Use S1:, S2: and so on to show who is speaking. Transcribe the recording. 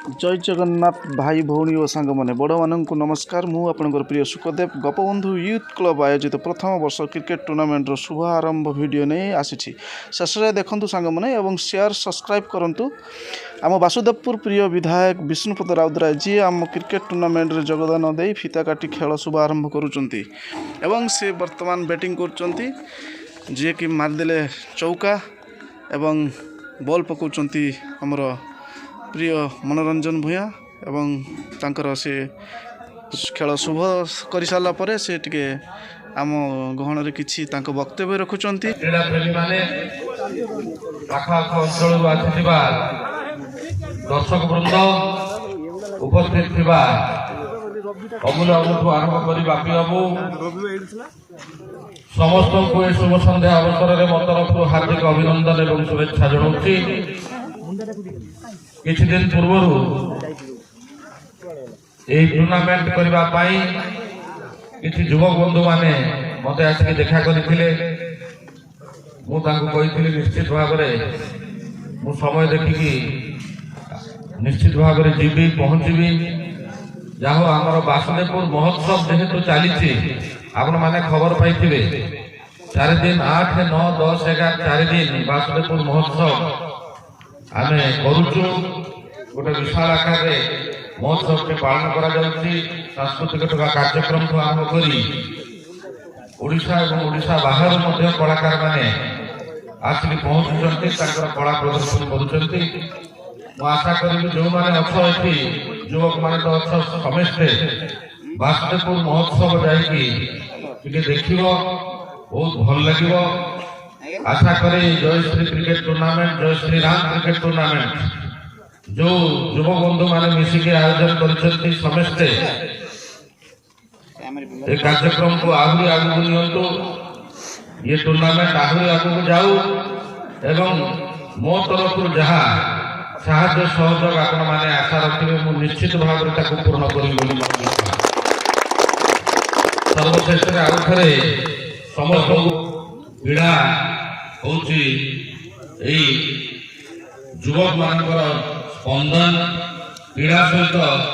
S1: जय जगन्नाथ भाई भौणी और सांग मैंने बड़ मानक नमस्कार। मु आपनकर प्रिय सुखदेव गोपबंधु यूथ क्लब आयोजित प्रथम वर्ष क्रिकेट टूर्नामेंट शुभ आरंभ वीडियो नहीं आसी शेष देखु सांग मैंने और शेयर सब्सक्राइब करूँ। आम वासुदेवपुर प्रिय विधायक विष्णुपद राउतराय जी आम क्रिकेट टूर्नामेंट रे योगदान दे फिता काटी खेल शुभ आरंभ करुँच से बर्तमान बैटिंग कर जी कि मारिदेले चौका एवं बॉल पकाउछंती हमर प्रिय मनोरंजन भूया एवं तांकर से खेल शुभ कर सारा पर से टिके आम गहन रे किछि तांको वक्तव्य रखुचंती।
S2: क्रीड़ा प्रेमी माने आखाख अंचल आथिबा दर्शक वृंद उपस्थित थिबा अमूल्य अमूठू आरंभ करी बापी बाबू समस्त को शुभ संध्या अवसर में मो तरफ हार्दिक अभिनंदन एवं शुभेच्छा जनाऊँगी। किछि दिन पूर्व यही टूर्नामेंट करने किछि युवक बंधु माने मते आसिक देखा करथिले। मु तांको कहिथिली निश्चित भाव में मु समय देखिकी निश्चित भाव में जीवी पहुंचबी। जाहो आमर वासुदेवपुर महोत्सव जेहेतु चली आपण माने खबर पाइथिबे 4 दिन 8, 9, 10, 11 4 दिन वासुदेवपुर महोत्सव आमे करूचु। गोटे विशाल आकार महोत्सव के पालन करा जाउछि। सांस्कृतिक कार्यक्रम को आरंभ करी ओडिशा और ओडिशा बाहर मध्य कलाकार माने आसिक पहुंचुचंती ताकर कला प्रदर्शन करुचंती। मु आशा करी जो माने अछ एठी युवक माने तो अछ समस्ते वासुदेवपुर महोत्सव जाइकी देखिबो बहुत भल लागिबो। आशा करी जय श्री क्रिकेट टूर्नामेंट जय श्री राम क्रिकेट टूर्नामेंट जो युवक बंधु माने मिसिके आयोजन करछंती समस्ते ए कार्यक्रम को आहुरी आगु नियंतु। ये टूर्नामेंट आहुरी आगु जाऊ एवं मो तरफ जहा साहाय्य सहयोग आपण माने आशा रखिबे मु निश्चित भाव में ताको पूर्ण करिबो। सर्वश्रेष्ठ आउ थे समस्त पीड़ा होची एई युवक मानकर स्पंदन पीड़ा सहित